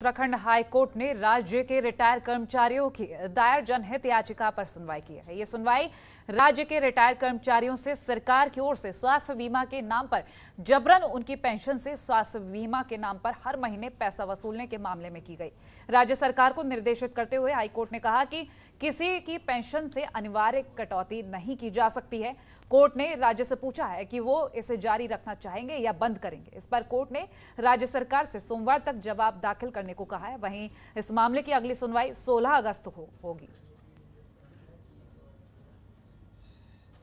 Uttarakhand high court ने राज्य के रिटायर कर्मचारियों की दायर जनहित याचिका पर सुनवाई की है। ये सुनवाई राज्य के रिटायर कर्मचारियों से सरकार की ओर से स्वास्थ्य बीमा के नाम पर जबरन उनकी पेंशन से स्वास्थ्य बीमा के नाम पर हर महीने पैसा वसूलने के मामले में की गई। राज्य सरकार को निर्देशित करते हुए हाईकोर्ट ने कहा कि किसी की पेंशन से अनिवार्य कटौती नहीं की जा सकती है। कोर्ट ने राज्य से पूछा है कि वो इसे जारी रखना चाहेंगे या बंद करेंगे। इस पर कोर्ट ने राज्य सरकार से सोमवार तक जवाब दाखिल करने को कहा है। वहीं इस मामले की अगली सुनवाई 16 अगस्त को होगी।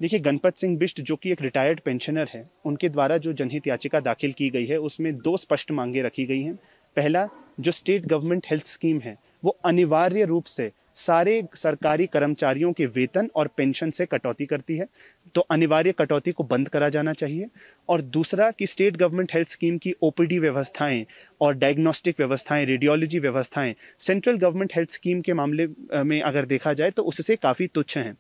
देखिए, गणपत सिंह बिष्ट जो कि एक रिटायर्ड पेंशनर है, उनके द्वारा जो जनहित याचिका दाखिल की गई है उसमें 2 स्पष्ट मांगे रखी गई हैं। पहला, जो स्टेट गवर्नमेंट हेल्थ स्कीम है वो अनिवार्य रूप से सारे सरकारी कर्मचारियों के वेतन और पेंशन से कटौती करती है, तो अनिवार्य कटौती को बंद करा जाना चाहिए। और दूसरा कि स्टेट गवर्नमेंट हेल्थ स्कीम की ओपीडी व्यवस्थाएं और डायग्नोस्टिक व्यवस्थाएं, रेडियोलॉजी व्यवस्थाएं सेंट्रल गवर्नमेंट हेल्थ स्कीम के मामले में अगर देखा जाए तो उससे काफ़ी तुच्छ हैं।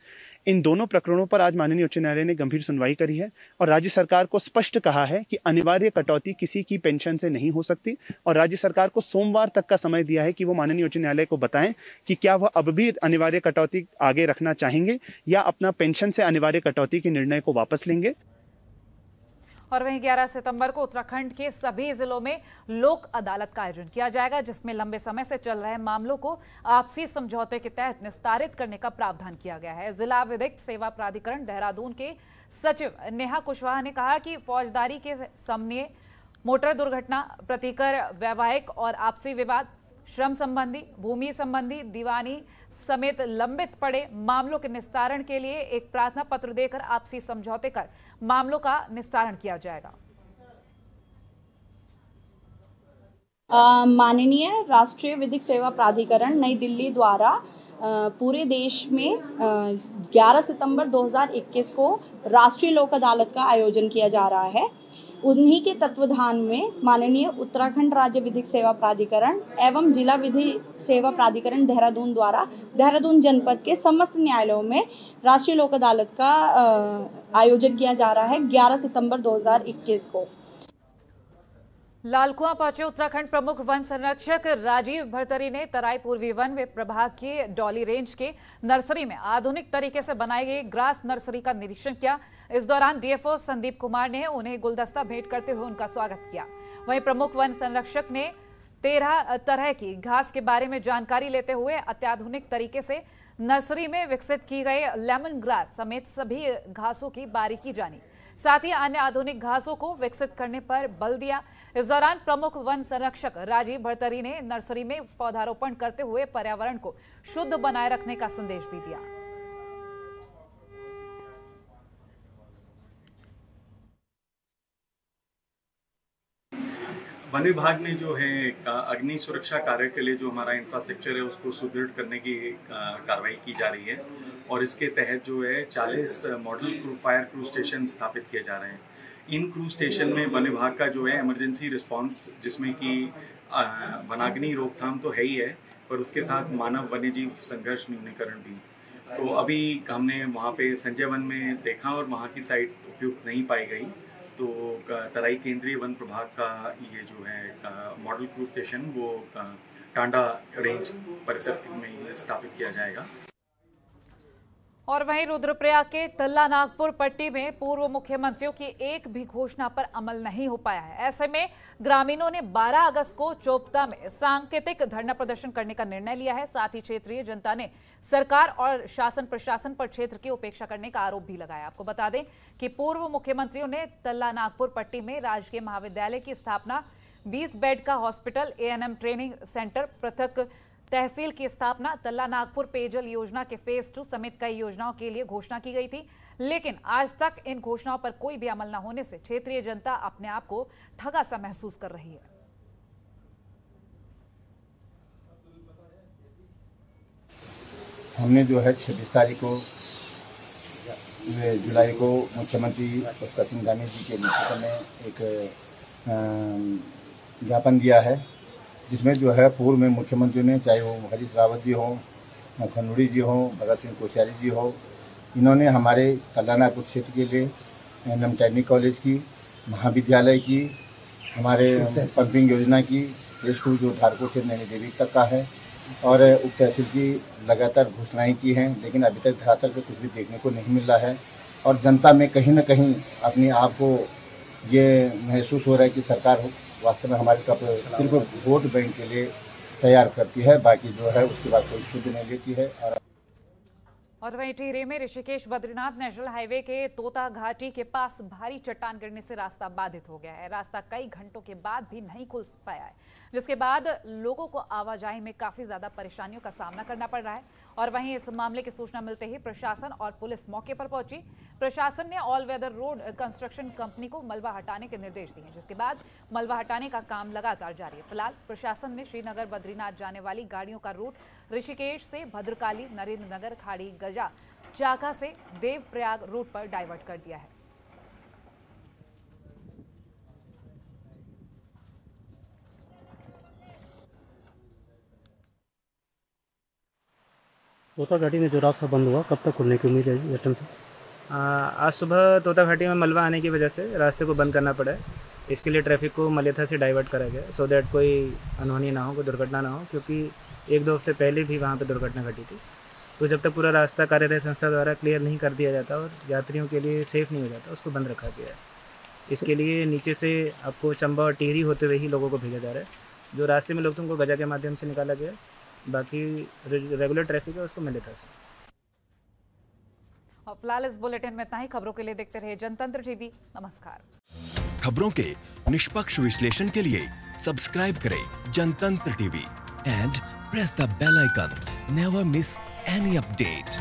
इन दोनों प्रकरणों पर आज माननीय उच्च न्यायालय ने गंभीर सुनवाई करी है और राज्य सरकार को स्पष्ट कहा है कि अनिवार्य कटौती किसी की पेंशन से नहीं हो सकती। और राज्य सरकार को सोमवार तक का समय दिया है कि वो माननीय उच्च न्यायालय को बताएं कि क्या वह अब भी अनिवार्य कटौती आगे रखना चाहेंगे या अपना पेंशन से अनिवार्य कटौती के निर्णय को वापस लेंगे। और वहीं 11 सितंबर को उत्तराखंड के सभी जिलों में लोक अदालत का आयोजन किया जाएगा, जिसमें लंबे समय से चल रहे मामलों को आपसी समझौते के तहत निस्तारित करने का प्रावधान किया गया है। जिला विधिक सेवा प्राधिकरण देहरादून के सचिव नेहा कुशवाहा ने कहा कि फौजदारी के समन्वय, मोटर दुर्घटना प्रतिकर, वैवाहिक और आपसी विवाद, श्रम संबंधी, भूमि संबंधी, दीवानी समेत लंबित पड़े मामलों के निस्तारण के लिए एक प्रार्थना पत्र देकर आपसी समझौते कर मामलों का निस्तारण किया जाएगा। माननीय राष्ट्रीय विधिक सेवा प्राधिकरण नई दिल्ली द्वारा पूरे देश में 11 सितंबर 2021 को राष्ट्रीय लोक अदालत का आयोजन किया जा रहा है। उन्हीं के तत्वाधान में माननीय उत्तराखंड राज्य विधिक सेवा प्राधिकरण एवं जिला विधिक सेवा प्राधिकरण देहरादून द्वारा देहरादून जनपद के समस्त न्यायालयों में राष्ट्रीय लोक अदालत का आयोजन किया जा रहा है 11 सितंबर 2021 को। लालकुआं पहुंचे उत्तराखंड प्रमुख वन संरक्षक राजीव भरतरी ने तराई पूर्वी वन प्रभाग के डॉली रेंज के नर्सरी में आधुनिक तरीके से बनाई गई ग्रास नर्सरी का निरीक्षण किया। इस दौरान डीएफओ संदीप कुमार ने उन्हें गुलदस्ता भेंट करते हुए उनका स्वागत किया। वहीं प्रमुख वन संरक्षक ने 13 तरह की घास के बारे में जानकारी लेते हुए अत्याधुनिक तरीके से नर्सरी में विकसित की गई लेमन ग्रास समेत सभी घासों की बारीकी जानी, साथ ही अन्य आधुनिक घासों को विकसित करने पर बल दिया। इस दौरान प्रमुख वन संरक्षक राजीव भरतरी ने नर्सरी में पौधारोपण करते हुए पर्यावरण को शुद्ध बनाए रखने का संदेश भी दिया। वन विभाग ने जो है अग्नि सुरक्षा कार्य के लिए जो हमारा इंफ्रास्ट्रक्चर है उसको सुदृढ़ करने की कार्रवाई की जा रही है और इसके तहत जो है 40 मॉडल फायर क्रू स्टेशन स्थापित किए जा रहे हैं। इन क्रू स्टेशन में वन विभाग का जो है इमरजेंसी रिस्पांस, जिसमें कि वनाग्नि रोकथाम तो है ही है, पर उसके साथ मानव वन्यजीव संघर्ष न्यूनीकरण भी। तो अभी हमने वहाँ पे संजय वन में देखा और वहाँ की साइट उपयुक्त नहीं पाई गई, तो तराई केंद्रीय वन प्रभाग का ये जो है मॉडल क्रू स्टेशन वो टांडा रेंज परिसर में स्थापित किया जाएगा। और वहीं रुद्रप्रयाग के तल्ला नागपुर पट्टी में पूर्व मुख्यमंत्रियों की एक भी घोषणा पर अमल नहीं हो पाया है। ऐसे में ग्रामीणों ने 12 अगस्त को चोपता में सांकेतिक धरना प्रदर्शन करने का निर्णय लिया है। साथ ही क्षेत्रीय जनता ने सरकार और शासन प्रशासन पर क्षेत्र की उपेक्षा करने का आरोप भी लगाया। आपको बता दें कि पूर्व मुख्यमंत्रियों ने तल्ला नागपुर पट्टी में राजकीय महाविद्यालय की स्थापना, 20 बेड का हॉस्पिटल, एएनएम ट्रेनिंग सेंटर, पृथक तहसील की स्थापना, तल्ला नागपुर पेयजल योजना के फेज 2 समेत कई योजनाओं के लिए घोषणा की गई थी। लेकिन आज तक इन घोषणाओं पर कोई भी अमल न होने से क्षेत्रीय जनता अपने आप को ठगा सा महसूस कर रही है। हमने जो है 26 तारीख को जुलाई को मुख्यमंत्री पुष्कर सिंह धामी जी के नेतृत्व में एक ज्ञापन दिया है, जिसमें जो है पूर्व में मुख्यमंत्री ने, चाहे वो हरीश रावत जी हों, खंडूड़ी जी हों, भगत सिंह कोश्यारी जी हो, इन्होंने हमारे तल्ला नागपुर क्षेत्र के लिए एएनएम ट्रेनिंग कॉलेज की, महाविद्यालय की, हमारे पंपिंग योजना की, फेज 2 जो धारकों से नैनी देवी तक का है, और उप तहसील की लगातार घोषणाएं की हैं, लेकिन अभी तक धरातल पर कुछ भी देखने को नहीं मिल रहा है। और जनता में कहीं न कहीं अपने आप को ये महसूस हो रहा है कि सरकार वास्तव में हमारे कप सिर्फ वोट बैंक के लिए तैयार करती है, बाकी जो है उसके बाद कोई शुद्ध नहीं लेती है। और वहीं टिहरी में ऋषिकेश बद्रीनाथ नेशनल हाईवे के तोता घाटी के पास भारी चट्टान गिरने से रास्ता बाधित हो गया है। रास्ता कई घंटों के बाद भी नहीं खुल पाया है, जिसके बाद लोगों को आवाजाही में काफी ज्यादा परेशानियों का सामना करना पड़ रहा है। और वहीं इस मामले की सूचना मिलते ही प्रशासन और पुलिस मौके पर पहुंची। प्रशासन ने all weather road construction company को मलबा हटाने के निर्देश दिए, जिसके बाद मलबा हटाने का काम लगातार जारी है। फिलहाल प्रशासन ने श्रीनगर बद्रीनाथ जाने वाली गाड़ियों का रूट ऋषिकेश से भद्रकाली, नरेंद्र नगर, खाड़ी, गजा, चाका से देवप्रयाग रूट पर डाइवर्ट कर दिया है। तोता घाटी में जो रास्ता बंद हुआ, कब तक खुलने की उम्मीद है जटन से? आज सुबह तोता घाटी में मलबा आने की वजह से रास्ते को बंद करना पड़ा है। इसके लिए ट्रैफिक को मलेथा से डाइवर्ट करा गया, सो दैट कोई अनहोनी ना हो, कोई दुर्घटना ना हो, क्योंकि 1-2 हफ्ते पहले भी वहाँ पे दुर्घटना घटी थी। तो जब तक पूरा रास्ता कार्यदायी संस्था द्वारा क्लियर नहीं कर दिया जाता और यात्रियों के लिए सेफ़ नहीं हो जाता, उसको बंद रखा गया है। इसके लिए नीचे से आपको चंबा और टिहरी होते हुए ही लोगों को भेजा जा रहा है। जो रास्ते में लोग थे उनको गजा के माध्यम से निकाला गया, बाकी रेगुलर ट्रैफिक है उसको मलेथा से। और फिलहाल इस बुलेटिन में इतना ही। खबरों के लिए देखते रहे जनतंत्र टीवी। नमस्कार। खबरों के निष्पक्ष विश्लेषण के लिए सब्सक्राइब करें Jantantra TV and press the bell icon. Never miss any update.